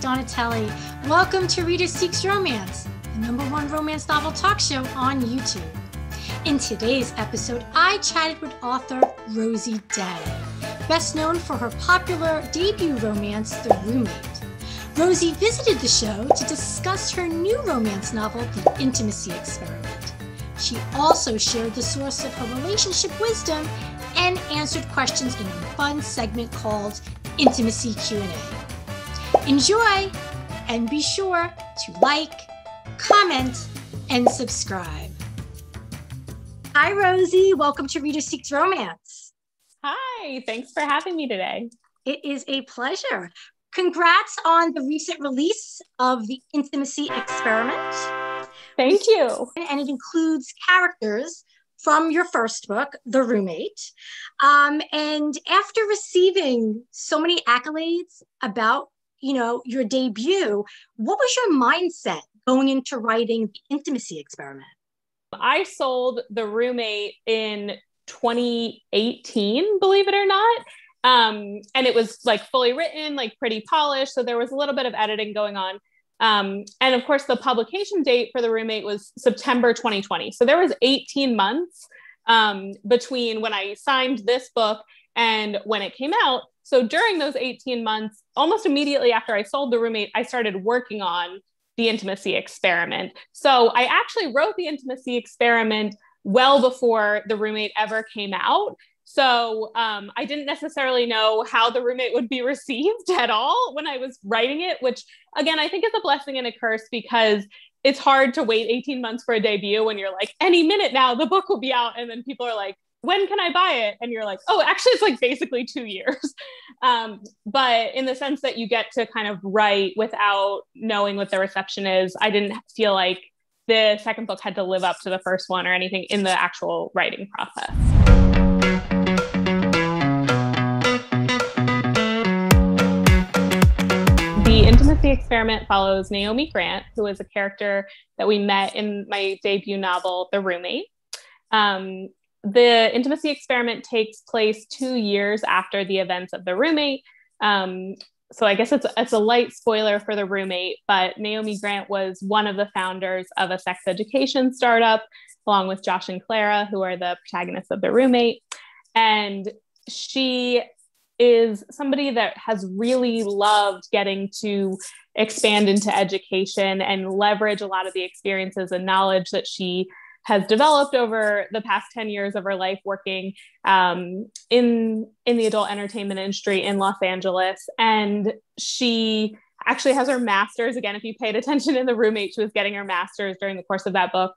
Donatelli. Welcome to Reader Seeks Romance, the #1 romance novel talk show on YouTube. In today's episode, I chatted with author Rosie Danan, best known for her popular debut romance, The Roommate. Rosie visited the show to discuss her new romance novel, The Intimacy Experiment. She also shared the source of her relationship wisdom and answered questions in a fun segment called Intimacy Q&A. Enjoy, and be sure to like, comment, and subscribe. Hi, Rosie. Welcome to Reader Seeks Romance. Hi, thanks for having me today. It is a pleasure. Congrats on the recent release of The Intimacy Experiment. Thank you. And it includes characters from your first book, The Roommate. And after receiving so many accolades about your debut, what was your mindset going into writing The Intimacy Experiment? I sold The Roommate in 2018, believe it or not. And it was like fully written, like pretty polished. So there was a little bit of editing going on. And of course, the publication date for The Roommate was September 2020. So there was 18 months between when I signed this book and when it came out. So during those 18 months, almost immediately after I sold The Roommate, I started working on The Intimacy Experiment. So I actually wrote The Intimacy Experiment well before The Roommate ever came out. So I didn't necessarily know how The Roommate would be received at all when I was writing it, which again, I think is a blessing and a curse because it's hard to wait 18 months for a debut when you're like, any minute now, the book will be out. And then people are like, when can I buy it? And you're like, oh, actually, it's like basically 2 years. But in the sense that you get to kind of write without knowing what the reception is, I didn't feel like the second book had to live up to the first one or anything in the actual writing process. The Intimacy Experiment follows Naomi Grant, who is a character that we met in my debut novel, The Roommate. The Intimacy Experiment takes place 2 years after the events of The Roommate. So I guess it's a light spoiler for The Roommate, but Naomi Grant was one of the founders of a sex education startup, along with Josh and Clara, who are the protagonists of The Roommate. And she is somebody that has really loved getting to expand into education and leverage a lot of the experiences and knowledge that she has developed over the past 10 years of her life working in the adult entertainment industry in Los Angeles. And she actually has her master's. Again, if you paid attention in The Roommate, she was getting her master's during the course of that book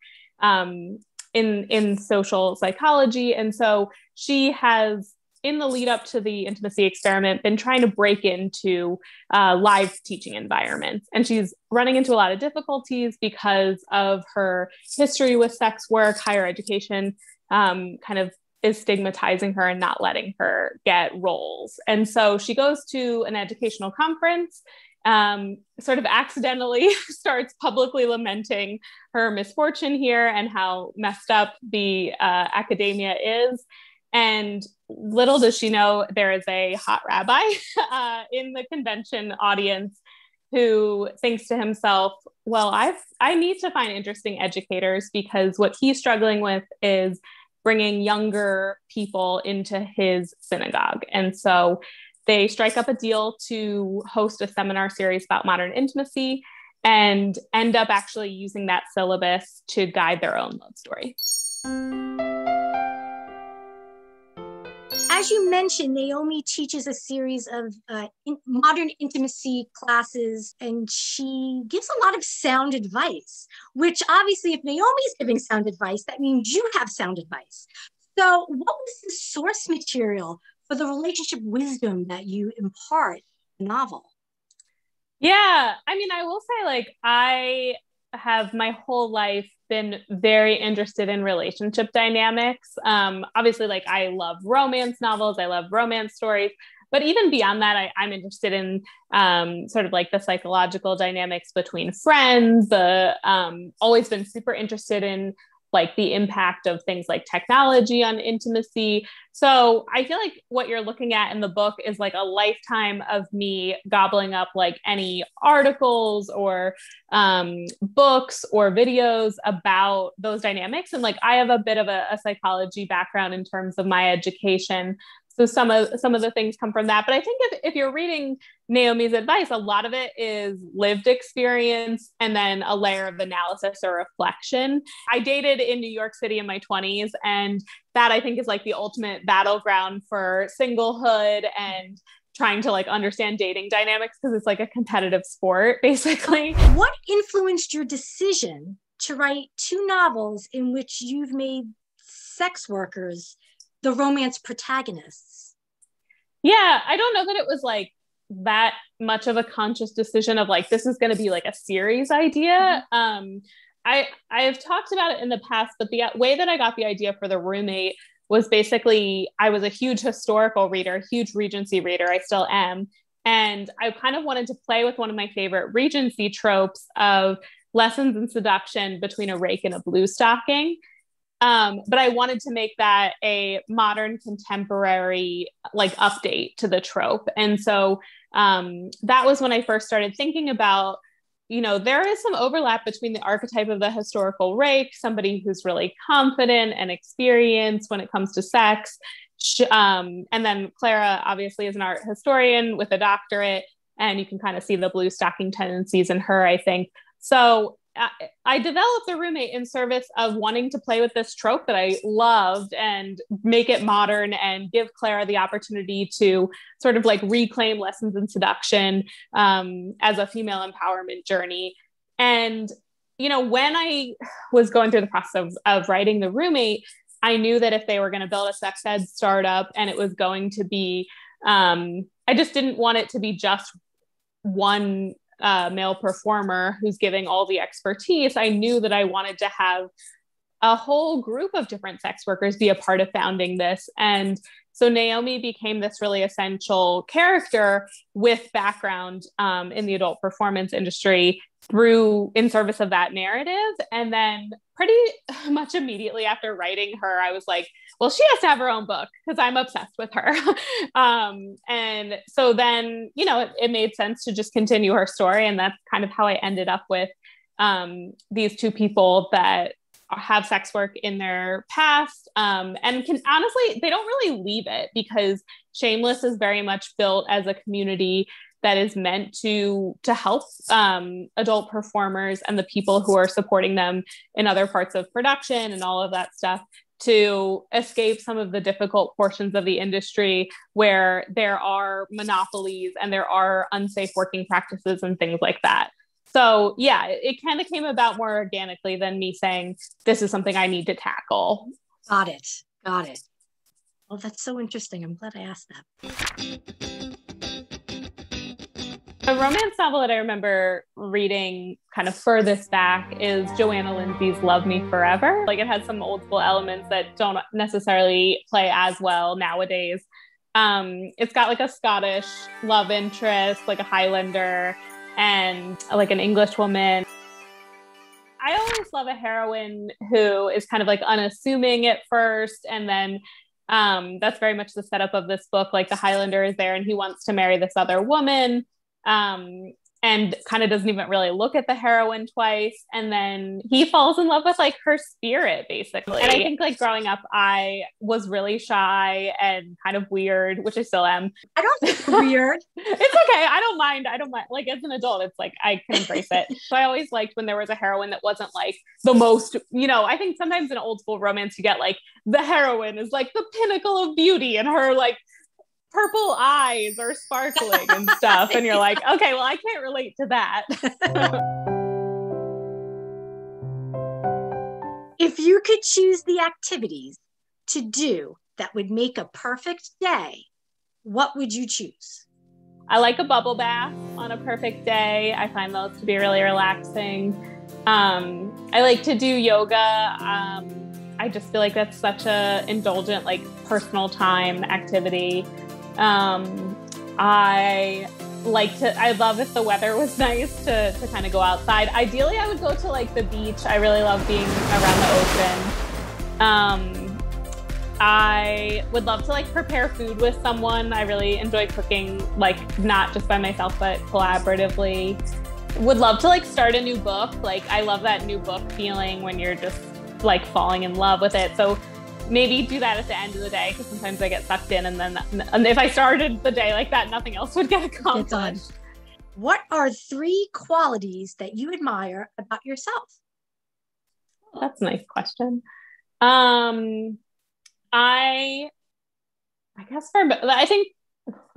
in social psychology. And so she has, in the lead up to The Intimacy Experiment, been trying to break into live teaching environments. And she's running into a lot of difficulties because of her history with sex work. Higher education kind of is stigmatizing her and not letting her get roles. And so she goes to an educational conference, sort of accidentally starts publicly lamenting her misfortune here and how messed up the academia is. And little does she know, there is a hot rabbi in the convention audience who thinks to himself, well, I need to find interesting educators because what he's struggling with is bringing younger people into his synagogue. And so they strike up a deal to host a seminar series about modern intimacy and end up actually using that syllabus to guide their own love story. As you mentioned, Naomi teaches a series of modern intimacy classes, and she gives a lot of sound advice, which obviously, if Naomi's giving sound advice, that means you have sound advice. So what was the source material for the relationship wisdom that you impart in the novel? Yeah, I mean, I will say, like, I have my whole life been very interested in relationship dynamics. Obviously, like, I love romance novels, I love romance stories, but even beyond that, I'm interested in sort of like the psychological dynamics between friends. Always been super interested in like the impact of things like technology on intimacy. So I feel like what you're looking at in the book is like a lifetime of me gobbling up like any articles or books or videos about those dynamics. And like, I have a bit of a psychology background in terms of my education. So some of the things come from that. But I think if you're reading Naomi's advice, a lot of it is lived experience and then a layer of analysis or reflection. I dated in New York City in my 20s, and that I think is like the ultimate battleground for singlehood and trying to like understand dating dynamics, because it's like a competitive sport, basically. What influenced your decision to write 2 novels in which you've made sex workers the romance protagonists? Yeah, I don't know that it was like that much of a conscious decision of like, this is going to be like a series idea. Mm-hmm. I have talked about it in the past, but the way that I got the idea for The Roommate was basically, I was a huge historical reader, huge Regency reader. I still am. And I kind of wanted to play with one of my favorite Regency tropes of lessons in seduction between a rake and a blue stocking. But I wanted to make that a modern contemporary like update to the trope. And so that was when I first started thinking about, you know, there is some overlap between the archetype of the historical rake, somebody who's really confident and experienced when it comes to sex. And then Clara obviously is an art historian with a doctorate, and you can kind of see the blue stocking tendencies in her, I think. So I developed The Roommate in service of wanting to play with this trope that I loved and make it modern and give Clara the opportunity to sort of like reclaim lessons in seduction as a female empowerment journey. And, you know, when I was going through the process of writing The Roommate, I knew that if they were going to build a sex ed startup and it was going to be, I just didn't want it to be just one male performer who's giving all the expertise. I knew that I wanted to have a whole group of different sex workers be a part of founding this. And so Naomi became this really essential character with background in the adult performance industry in service of that narrative. And then pretty much immediately after writing her, I was like, well, she has to have her own book because I'm obsessed with her. And so then, you know, it made sense to just continue her story. And that's kind of how I ended up with these 2 people that have sex work in their past and can honestly, they don't really leave it, because Shameless is very much built as a community that is meant to help adult performers and the people who are supporting them in other parts of production and all of that stuff to escape some of the difficult portions of the industry where there are monopolies and there are unsafe working practices and things like that. So yeah, it kind of came about more organically than me saying, this is something I need to tackle. Got it. Well, that's so interesting. I'm glad I asked that. A romance novel that I remember reading kind of furthest back is Joanna Lindsay's Love Me Forever. Like, it has some old school elements that don't necessarily play as well nowadays. It's got like a Scottish love interest, like a Highlander, and like an English woman. I always love a heroine who is kind of like unassuming at first, and then that's very much the setup of this book. Like, the Highlander is there and he wants to marry this other woman. And kind of doesn't even really look at the heroine twice. And then he falls in love with like her spirit, basically. And I think like growing up, I was really shy and kind of weird, which I still am. I don't think weird. It's okay. I don't mind. Like, as an adult, it's like, I can embrace it. So I always liked when there was a heroine that wasn't like the most, you know, I think sometimes in old school romance, you get like the heroine is like the pinnacle of beauty and her like purple eyes are sparkling and stuff. And you're like, okay, well, I can't relate to that. If you could choose the activities to do that would make a perfect day, what would you choose? I like a bubble bath on a perfect day. I find those to be really relaxing. I like to do yoga. I just feel like that's such a indulgent, like, personal time activity. I I love if the weather was nice to kind of go outside. Ideally, I would go to like the beach. I really love being around the ocean. I would love to like prepare food with someone. I really enjoy cooking, like not just by myself, but collaboratively. Would love to like start a new book. Like I love that new book feeling when you're just like falling in love with it. So maybe do that at the end of the day, because sometimes I get sucked in, and if I started the day like that, nothing else would get accomplished. What are 3 qualities that you admire about yourself? Oh, that's a nice question. I think,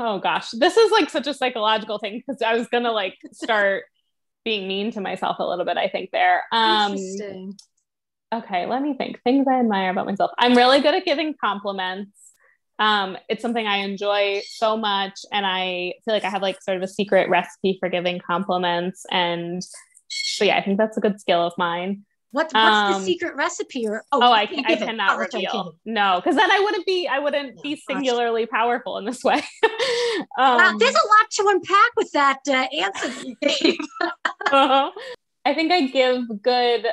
oh gosh, this is like such a psychological thing, because I was gonna like start being mean to myself a little bit, I think there. Interesting. Okay, let me think. Things I admire about myself. I'm really good at giving compliments. It's something I enjoy so much, and I feel like I have like sort of a secret recipe for giving compliments. And so yeah, I think that's a good skill of mine. What's the secret recipe? I cannot reveal. No, because then I wouldn't be singularly powerful in this way. Wow, there's a lot to unpack with that answer that you gave. I think I give good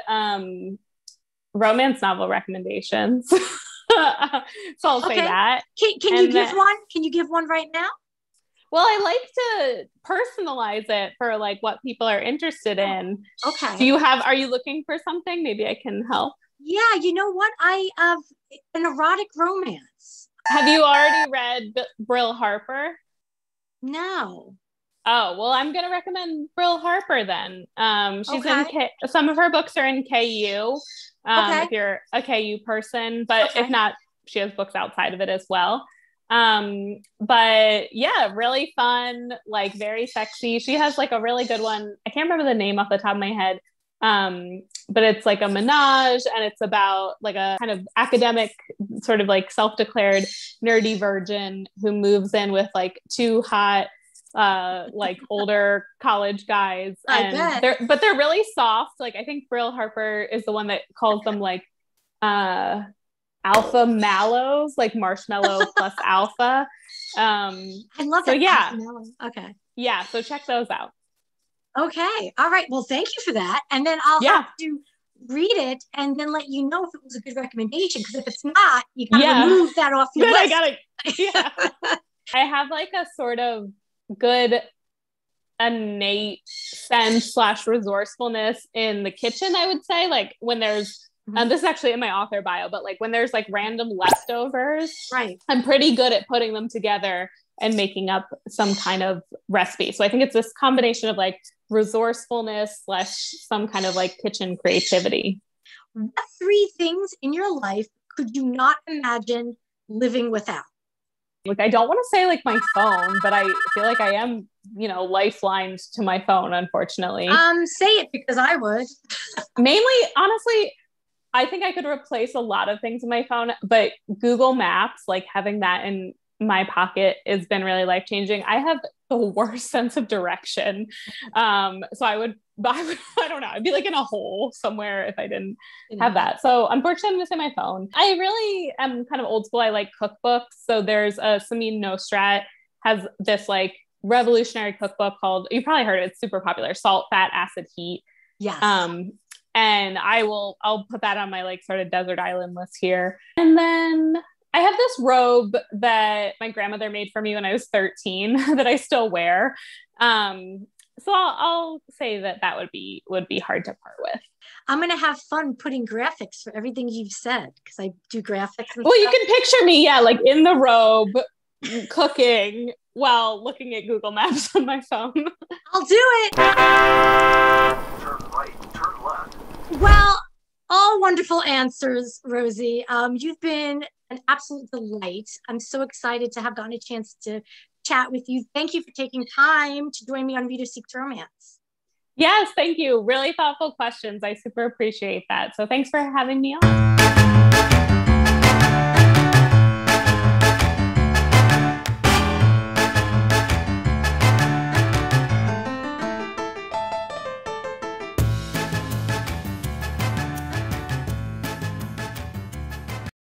romance novel recommendations. So I'll say that. Can you give one? Can you give one right now? Well, I like to personalize it for like what people are interested in. Okay. Are you looking for something? Maybe I can help. Yeah, you know what? I have an erotic romance. Have you already read Brill Harper? No. Oh, well, I'm going to recommend Brill Harper then. She's in some of her books are in KU. If you're a KU person, but if not, she has books outside of it as well. But yeah, really fun, like very sexy. She has like a really good one. I can't remember the name off the top of my head. But it's like a menage, and it's about like a kind of academic, sort of like self-declared nerdy virgin who moves in with like 2 hot, like older college guys. And they're really soft. Like I think Brill Harper is the one that calls them like, alpha mallows, like marshmallow plus alpha. I love that. So yeah. Okay. Yeah. So check those out. Okay. All right. Well, thank you for that. And then I'll have to read it and then let you know if it was a good recommendation. Because if it's not, you gotta remove that off your list. I have like a sort of good innate sense / resourcefulness in the kitchen, I would say. Like when there's this is actually in my author bio, but like when there's like random leftovers, right, I'm pretty good at putting them together and making up some kind of recipe. So I think it's this combination of like resourcefulness / some kind of like kitchen creativity. What 3 things in your life could you not imagine living without? Like, I don't want to say like my phone, but I feel like I am, lifelined to my phone, unfortunately. Say it, because I would. Mainly, honestly, I think I could replace a lot of things in my phone, but Google Maps, like having that in my pocket has been really life-changing. I have the worst sense of direction. So I don't know, I'd be like in a hole somewhere if I didn't have that. So unfortunately, I'm missing my phone. I really am kind of old school. I like cookbooks. So there's Samin Nosrat has this like revolutionary cookbook called, you probably heard it, it's super popular, Salt, Fat, Acid, Heat. Yes. And I'll put that on my like sort of desert island list here. And then I have this robe that my grandmother made for me when I was 13 that I still wear. So I'll say that would be hard to part with. I'm going to have fun putting graphics for everything you've said, because I do graphics. Well, you can picture me, like in the robe, cooking while looking at Google Maps on my phone. I'll do it. Turn right, turn left. Well, all wonderful answers, Rosie. You've been an absolute delight. I'm so excited to have gotten a chance to chat with you. Thank you for taking time to join me on Reader Seeks Romance. Yes, thank you. Really thoughtful questions. I super appreciate that. So thanks for having me on.